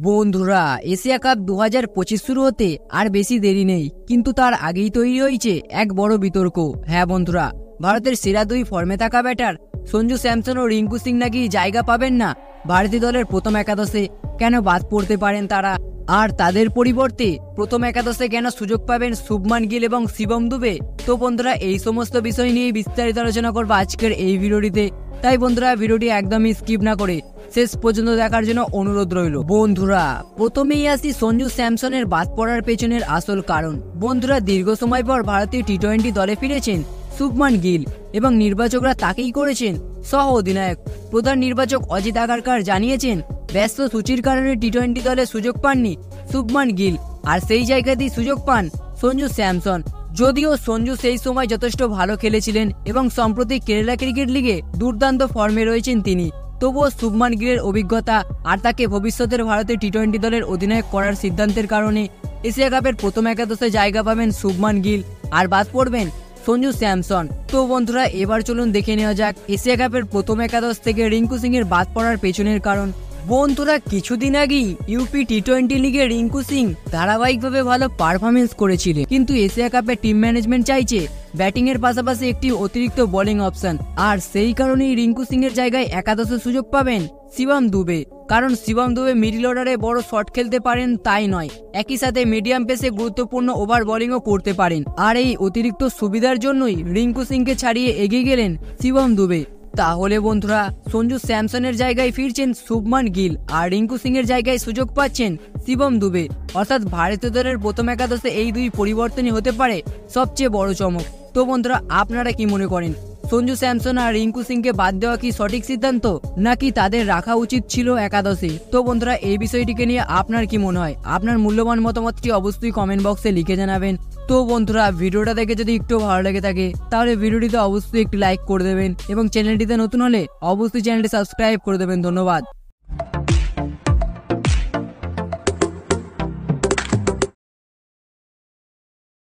বন্ধুরা, Asia cup 2025 শুরু হতে আর বেশি দেরি নেই, কিন্তু তার আগেই তৈরি হয়েছে এক বড় বিতর্ক। হ্যাঁ বন্ধুরা, ভারতের সেরা দুই ফর্মে থাকা ব্যাটার সঞ্জু স্যামসন ও রিঙ্কু সিং নাকি জায়গা পাবেন না ভারতীয় দলের প্রথম একাদশে। কেন বাদ পড়তে পারেন তারা, আর তাদের পরিবর্তে প্রথম একাদশে কেন সুযোগ পাবেন শুভমান গিল এবং শিবম দুবে? তো বন্ধুরা, এই সমস্ত বিষয় নিয়ে বিস্তারিত আলোচনা করবো আজকের এই ভিডিওটিতে। তাই বন্ধুরা, ভিডিওটি একদমই স্কিপ না করে শেষ পর্যন্ত দেখার জন্য অনুরোধ রইল। বন্ধুরা, প্রথমেই আসি সঞ্জু স্যামসনের বাদ পড়ার পেছনের আসল কারণ। বন্ধুরা, দীর্ঘ সময় পর ভারতীয় টি-20 দলে ফিরেছেন শুভমান গিল এবং নির্বাচকরা তাকেই করেছেন সহ অধিনায়ক। প্রধান নির্বাচক অজিত আগারকার জানিয়েছেন, ব্যস্ত সূচির কারণে টি-20 দলে সুযোগ পাননি শুভমান গিল, আর সেই জায়গাতেই সুযোগ পান সঞ্জু স্যামসন। যদিও সঞ্জু সেই সময় যথেষ্ট ভালো খেলেছিলেন এবং সম্প্রতি কেরালা ক্রিকেট লিগে দুর্দান্ত ফর্মে রয়েছেন তিনি, তবুও শুভমান গিলের অভিজ্ঞতা আর তাকে ভবিষ্যতের ভারতের টি-20 দলের অধিনায়ক করার সিদ্ধান্তের কারণে এশিয়া কাপের প্রথম একাদশে জায়গা পাবেন শুভমান গিল আর বাদ পড়বেন সঞ্জু স্যামসন। তো বন্ধুরা, এবার চলুন দেখে নেওয়া যাক এশিয়া কাপের প্রথম একাদশ থেকে রিঙ্কু সিং এর বাদ পড়ার পেছনের কারণ। বন্ধুরা, কিছুদিন আগেই ইউপি টি-20 লিগে রিঙ্কু সিং ধারাবাহিকভাবে ভালো পারফরমেন্স করেছিলেন, কিন্তু এশিয়া কাপে টিম ম্যানেজমেন্ট চাইছে ব্যাটিং এর পাশাপাশি একটি অতিরিক্ত বোলিং অপশন, আর সেই কারণেই রিঙ্কু সিং এর জায়গায় একাদশে সুযোগ পাবেন শিবম দুবে। কারণ শিবম দুবে মিডল অর্ডারে বড় শট খেলতে পারেন তাই নয়, একই সাথে মিডিয়াম পেসে গুরুত্বপূর্ণ ওভার বোলিংও করতে পারেন। আর এই অতিরিক্ত সুবিধার জন্যই রিঙ্কু সিংকে ছাড়িয়ে এগিয়ে গেলেন শিবম দুবে। তাহলে বন্ধুরা, সঞ্জু স্যামসনের জায়গায় ফিরছেন শুভমান গিল আর রিঙ্কু সিং এর জায়গায় সুযোগ পাচ্ছেন শিবম দুবে। অর্থাৎ ভারতীয় দলের প্রথম একাদশে এই দুই পরিবর্তনই হতে পারে সবচেয়ে বড় চমক। তো বন্ধুরা, আপনারা কি মনে করেন, সঞ্জু স্যামসন আর রিঙ্কু সিংকে বাদ দেওয়া কি সঠিক সিদ্ধান্ত, নাকি তাদের রাখা উচিত ছিল একাদশে? তো বন্ধুরা, এই বিষয়টিকে নিয়ে আপনার কি মনে হয়? আপনার মূল্যবান মতামতটি অবশ্যই কমেন্ট বক্সে লিখে জানাবেন। তো বন্ধুরা, ভিডিওটা দেখে যদি একটু ভালো লেগে থাকে তাহলে ভিডিওটিতে অবশ্যই একটি লাইক করে দেবেন এবং চ্যানেলটিতে নতুন হলে অবশ্যই চ্যানেলটি সাবস্ক্রাইব করে দেবেন। ধন্যবাদ।